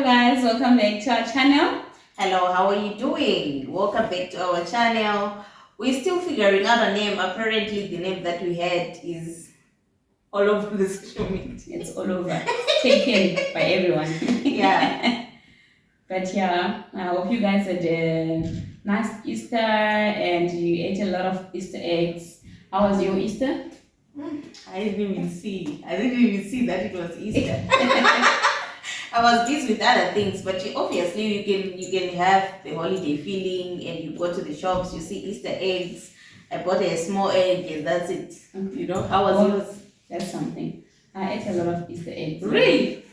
guys, welcome back to our channel. Hello, how are you doing? Welcome back to our channel. We're still figuring out a name. Apparently the name that we had is all over the social media. It's all over. It's taken by everyone. Yeah. But yeah, I hope you guys had a nice Easter and you ate a lot of Easter eggs. How was your Easter? I didn't even see that it was Easter. I was busy with other things, but obviously you can have the holiday feeling, and you go to the shops, you see Easter eggs. I bought a small egg and that's it. Okay. You know, how was yours? That's something. I ate a lot of Easter eggs. Really?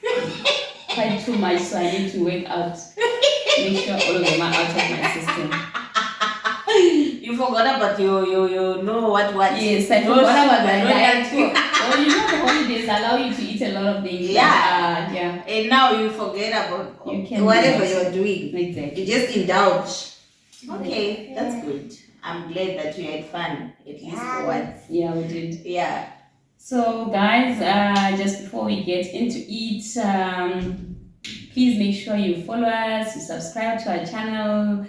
Quite too much, so I need to work out. Make sure all of them are out of my system. You forgot about you know what? Yes, I forgot about that. Well, you know the holidays allow you to eat a lot of things. Yeah. Yeah. And now you forget about You whatever you're doing. Exactly. You just indulge. Okay, that's good. I'm glad that you had fun, at least for once. Yeah, we did. Yeah. So guys, just before we get into it, please make sure you follow us, you subscribe to our channel.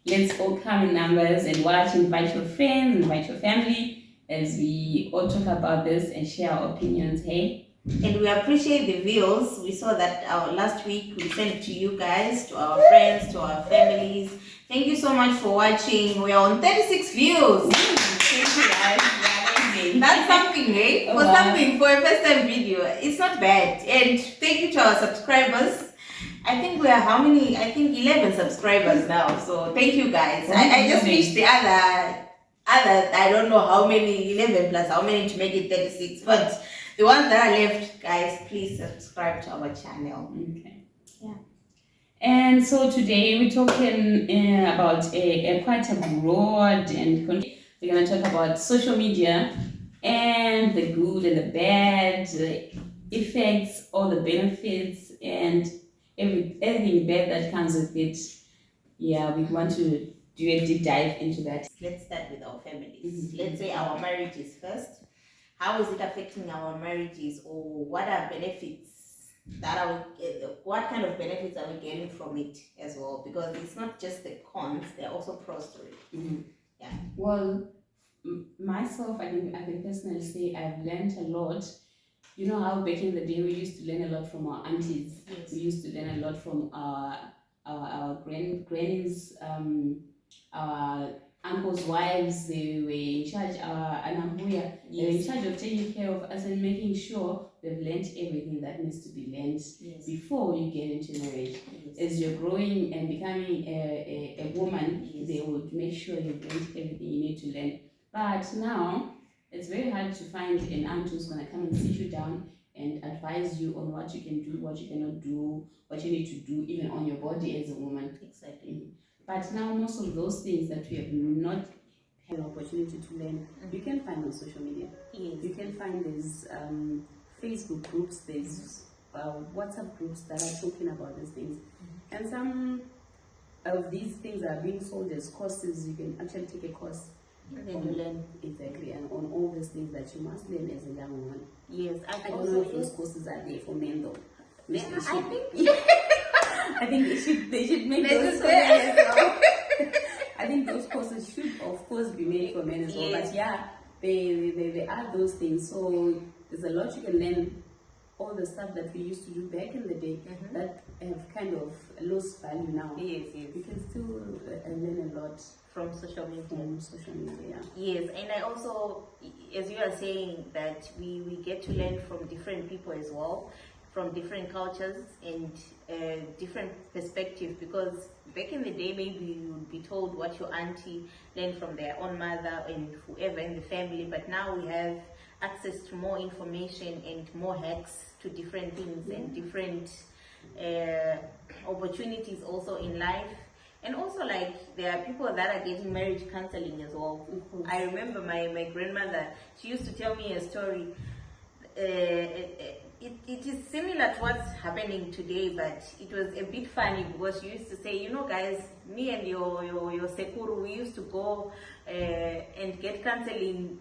Let's all come in numbers and watch. Invite your friends, invite your family, as we all talk about this and share our opinions. Hey, and we appreciate the views. We saw that last week we sent it to you guys, to our friends, to our families. Thank you so much for watching. We are on 36 views. Thank you guys. That's something, eh? Oh, for wow. something, for a first time video, it's not bad. And thank you to our subscribers. I think we are how many? I think 11 subscribers now. So thank you guys. I just wish the other I don't know how many, 11 plus how many to make it 36. But the ones that are left, guys, please subscribe to our channel. Okay. Yeah. And so today we're talking about a quite a broad and we're going to talk about social media and the good and the bad, the effects, all the benefits, and everything bad that comes with it. Yeah, we want to do a deep dive into that. Let's start with our families. Let's say our marriages first. How is it affecting our marriages, or what are benefits what kind of benefits are we getting from it as well? Because it's not just the cons, there are also pros to it. Yeah. Well, myself, I can personally say I've learned a lot. You know how back in the day we used to learn a lot from our aunties. Yes. We used to learn a lot from our grannies, our uncles' wives. They were in charge. Our anahuya, they were in charge of taking care of us and making sure we've learned everything that needs to be learned before you get into marriage. As you're growing and becoming a woman, they would make sure you've learned everything you need to learn. But now it's very hard to find an aunt who's going to come and sit you down and advise you on what you can do, what you cannot do, what you need to do, even on your body as a woman. Exactly. But now most of those things that we have not had an opportunity to learn, you can find on social media. Yes. You can find there's Facebook groups, there's WhatsApp groups that are talking about these things. And some of these things are being sold as courses. You can actually take a course. And then you learn. Exactly, and on all these things that you must learn as a young woman. Yes, I don't know if those courses are there for men though. Yeah, I think I think they should make those for men as well. I think those courses should of course be made for men as well. Yes. But yeah, they are those things. So there's a lot you can learn. All the stuff that we used to do back in the day that have kind of lost value now. Yes. You can still learn a lot from social media. Yes, and I also, as you are saying, that we get to learn from different people as well, from different cultures and different perspectives, because back in the day maybe you would be told what your auntie learned from their own mother and whoever in the family, but now we have access to more information and more hacks to different things and different opportunities also in life. And also, like, there are people that are getting marriage counseling as well. I remember my grandmother, she used to tell me a story. It is similar to what's happening today, but it was a bit funny because she used to say, you know guys, me and your sekuru, we used to go and get counseling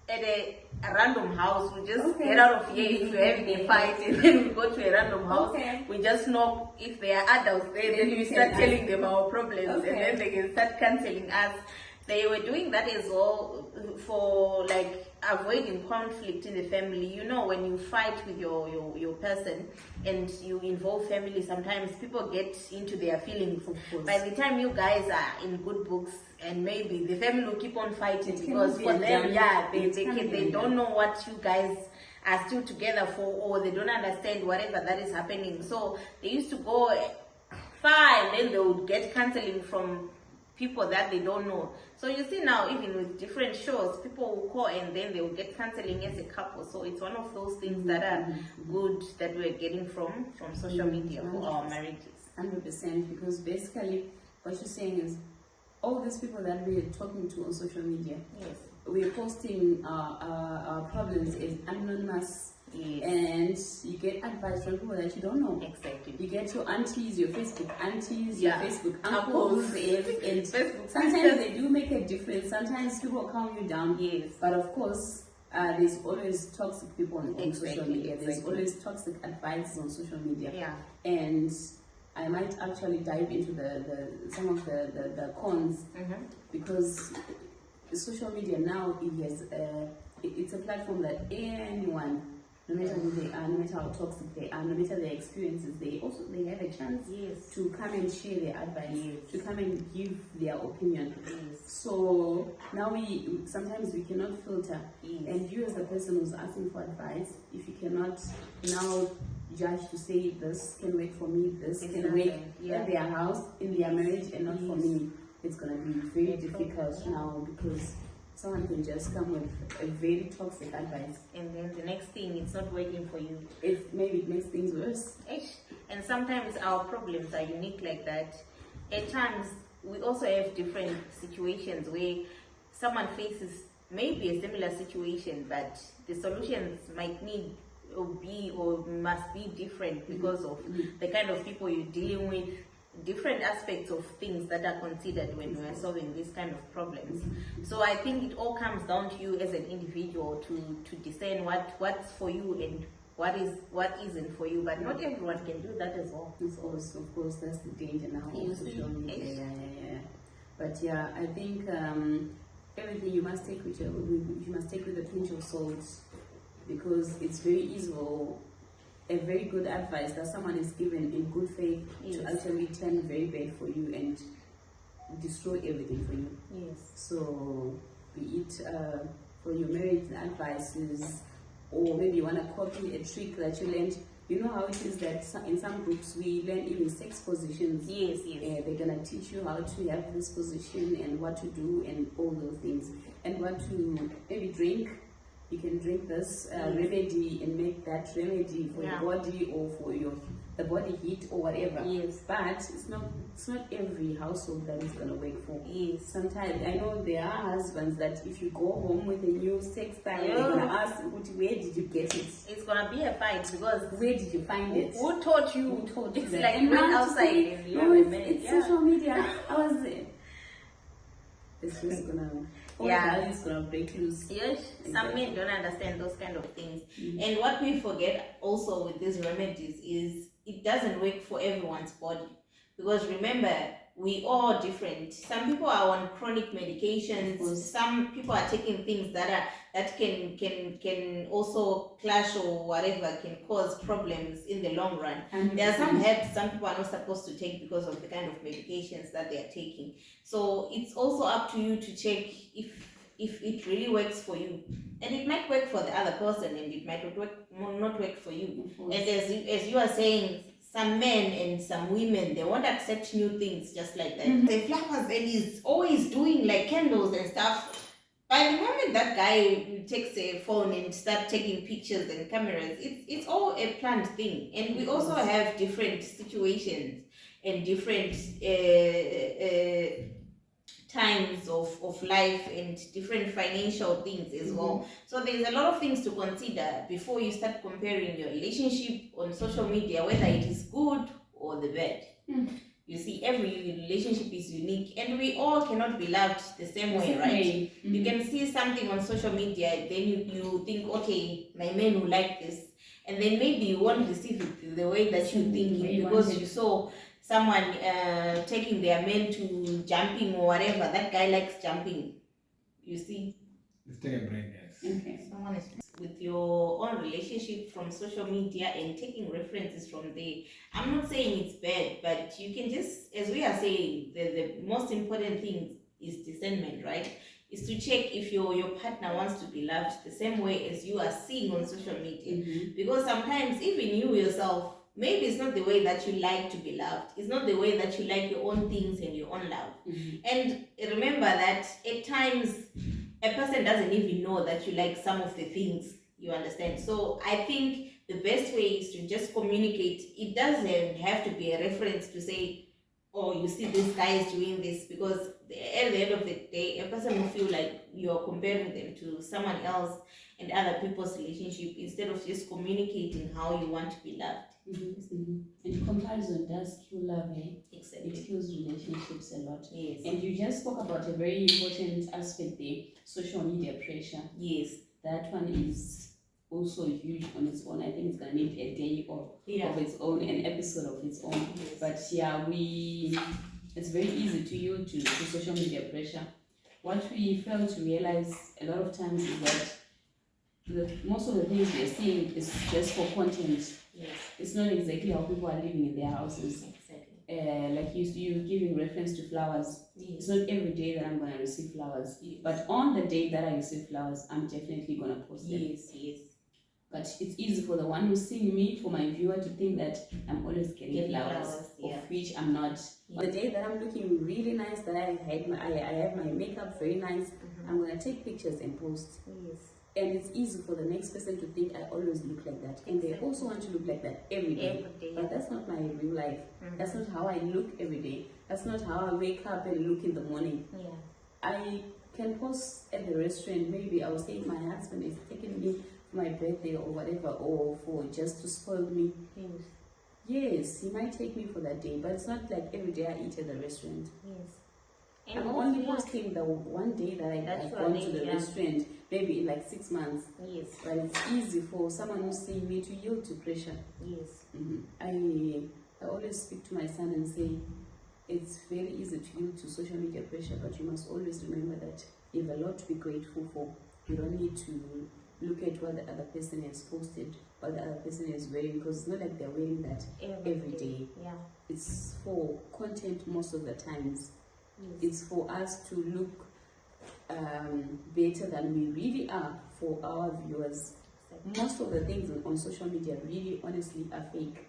at a random house. We just get out of here if we're having a fight, and then we go to a random house. We just knock. If there are adults there, then we start telling them our problems, and then they can start canceling us. They were doing that as well for like avoiding conflict in the family. You know, when you fight with your person and you involve family, sometimes people get into their feelings. By the time you guys are in good books, and maybe the family will keep on fighting because for them, they don't know what you guys are still together for, or they don't understand whatever that is happening. So they used to go far, and then they would get counseling from people that they don't know. So you see now, even with different shows, people will call and then they will get counseling as a couple. So it's one of those things that are good that we're getting from social media for our marriages. 100%, because basically what you're saying is all these people that we're talking to on social media, we're posting our problems as anonymous. And you get advice from people that you don't know. Exactly. You get your aunties, your Facebook aunties, your Facebook uncles, and Facebook sometimes they do make a difference. Sometimes people calm you down. But of course, there's always toxic people on social media. There's always toxic advice on social media. And I might actually dive into some of the cons, because social media now, it's a platform that anyone, no matter who they are, no matter how toxic they are, no matter their experiences, they have a chance to come and share their advice, to come and give their opinion. So now sometimes we cannot filter, and you as the person who's asking for advice, if you cannot now judge to say this can work for me, this can work at their house, in their marriage, and not for me, it's gonna be very difficult now, because someone can just come with a very toxic advice, and then the next thing, it's not working for you. Maybe it makes things worse. And sometimes our problems are unique like that. At times, we also have different situations where someone faces maybe a similar situation, but the solutions might need or must be different because of the kind of people you're dealing with, different aspects of things that are considered when we are solving these kind of problems. So I think it all comes down to you as an individual to discern what's for you and what isn't for you. But not everyone can do that as well. Of course, that's the danger now of social media. But I think everything you must take with a pinch of salt, because it's very easy, a very good advice that someone is given in good faith to actually turn very bad for you and destroy everything for you. So be it for your marriage advices, or maybe you want to copy a trick that you learned. You know how it is that in some groups we learn even sex positions. They're gonna teach you how to have this position and what to do and all those things, and what to maybe drink. You can drink this remedy and make that remedy for your body or for the body heat or whatever. But it's not every household that is gonna work for. Sometimes I know there are husbands that if you go home with a new sex style, they're gonna ask, where did you get it? It's gonna be a fight, because where did you find it? Who taught you? Who taught it's you like you went outside and you it's social media. I was there. It's just gonna it's gonna break loose. Some men don't understand those kind of things. And what we forget also with these remedies is it doesn't work for everyone's body, because remember, we all different. Some people are on chronic medications. Some people are taking things that can also clash or whatever, can cause problems in the long run. There are some herbs some people are not supposed to take because of the kind of medications that they are taking. So it's also up to you to check if it really works for you, and it might work for the other person, and it might not work for you. And as you are saying, some men and some women, they won't accept new things just like that. The flowers, and he's always doing like candles and stuff. By the moment that guy takes a phone and start taking pictures and cameras, it's all a planned thing. And we also have different situations and different times of life and different financial things as well. So there's a lot of things to consider before you start comparing your relationship on social media, whether it is good or the bad. You see, every relationship is unique, and we all cannot be loved the same way, right? You can see something on social media, then you think, okay, my man will like this, and then maybe you won't receive it the way that you're thinking because you saw someone taking their man to jumping or whatever. That guy likes jumping. You see? Let's take a break, guys. Okay. Someone is with your own relationship from social media and taking references from there. I'm not saying it's bad, but you can just, as we are saying, the most important thing is discernment, right? Is to check if your partner wants to be loved the same way as you are seeing on social media. Because sometimes even you yourself, maybe it's not the way that you like to be loved. It's not the way that you like your own things and your own love. And remember that at times, a person doesn't even know that you like some of the things, you understand? So I think the best way is to just communicate. It doesn't have to be a reference to say, oh, you see this guy is doing this, because at the end of the day, a person will feel like you're comparing them to someone else and other people's relationship instead of just communicating how you want to be loved. And comparison does kill love, eh? Exactly. It kills relationships a lot. Yes. And you just spoke about a very important aspect there, social media pressure. Yes. That one is also huge on its own. I think it's gonna need a day of its own, an episode of its own. Yes. But yeah, it's very easy to yield to social media pressure. What we fail to realize a lot of times is that most of the things we are seeing is just for content. Yes. It's not exactly how people are living in their houses. Exactly. Like you giving reference to flowers. Yes. It's not every day that I'm gonna receive flowers. Yes. But on the day that I receive flowers, I'm definitely gonna post them. Yes, yes. But it's easy for the one who's seeing me, for my viewer, to think that I'm always getting flowers, yeah. of which I'm not. Yeah. On the day that I'm looking really nice, that I have my makeup very nice, I'm gonna take pictures and post. Yes. And it's easy for the next person to think I always look like that. And they also want to look like that every day. Every day. But that's not my real life. That's not how I look every day. That's not how I wake up and look in the morning. Yeah. I can post at the restaurant. Maybe I was saying my husband is taking me for my birthday or whatever, or for just to spoil me. Yes. Yes, he might take me for that day, but it's not like every day I eat at the restaurant. Yes. I'm only posting the one day that I've gone to the restaurant, maybe in like 6 months. Yes. But it's easy for someone who's seeing me to yield to pressure. Yes. I always speak to my son and say, it's very easy to yield to social media pressure, but you must always remember that you have a lot to be grateful for. You don't need to look at what the other person has posted, what the other person is wearing, because it's not like they're wearing that every day. Yeah. It's for content most of the times. Yes. It's for us to look better than we really are for our viewers. Most of the things on social media really honestly are fake.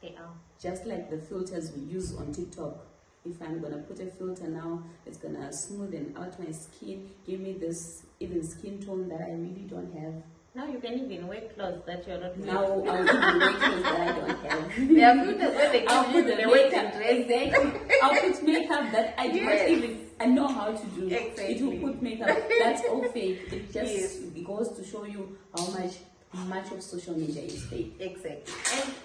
They are. Just like the filters we use on TikTok. If I'm gonna put a filter now, it's gonna smoothen out my skin, give me this even skin tone that I really don't have. Now you can even wear clothes that you're not wearing. Now I'll even wear clothes that I don't have. There are filters where they I'll put the makeup dress. Exactly. I'll put makeup that I do not even I know how to do. Exactly. It will put makeup. That's all fake. It just Yes. goes to show you how much of social media is fake. Exactly.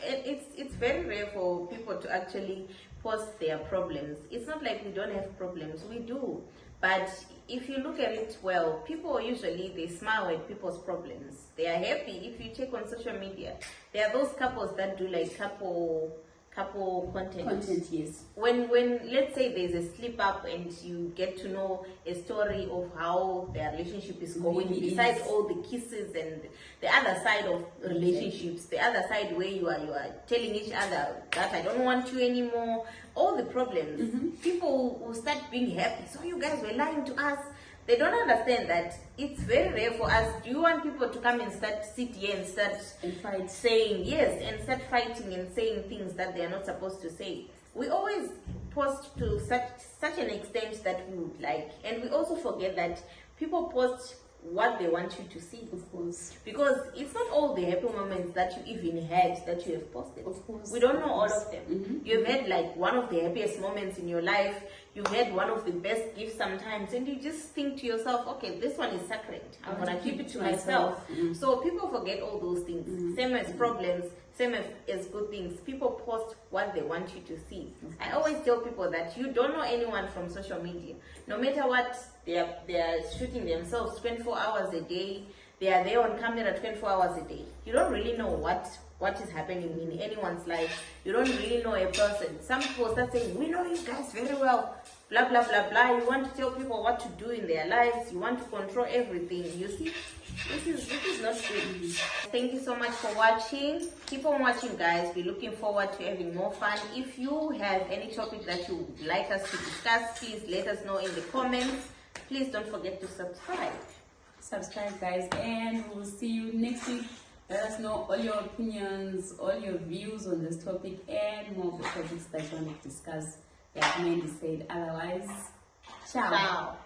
And it's very rare for people to actually post their problems. It's not like we don't have problems. We do. But if you look at it well, people usually, they smile at people's problems. They are happy. If you check on social media, there are those couples that do like couple content. Yes. When let's say there's a slip up and you get to know a story of how their relationship is going, Really besides is. all the kisses and the other side of relationships, the other side where you are telling each other that I don't want you anymore, all the problems, people will start being happy. So you guys were lying to us. They don't understand that it's very rare for us. Do you want people to come and sit here and start fight? Saying yes and start fighting and saying things that they are not supposed to say? We always post to such an extent that we would like, and we also forget that people post what they want you to see. Of course. Because it's not all the happy moments that you even had that you have posted. Of course. We don't know all of them. You've had like one of the happiest moments in your life. you've had one of the best gifts sometimes, and you just think to yourself, okay, this one is sacred. I'm gonna keep it to myself. So people forget all those things. Same as problems, same as good things. People post what they want you to see. I always tell people that you don't know anyone from social media. No matter what, they are shooting themselves 24 hours a day. They are there on camera 24 hours a day. You don't really know what is happening in anyone's life. You don't really know a person. Some people start saying, we know you guys very well, blah, blah, blah, blah. You want to tell people what to do in their lives. You want to control everything. You see, this is not good. Thank you so much for watching. Keep on watching, guys. We're looking forward to having more fun. If you have any topic that you would like us to discuss, please let us know in the comments. Please don't forget to subscribe. Subscribe, guys, and we'll see you next week. Let us know all your opinions, all your views on this topic, and more of the topics that you want to discuss. Like Mandy said, otherwise, ciao. Ciao.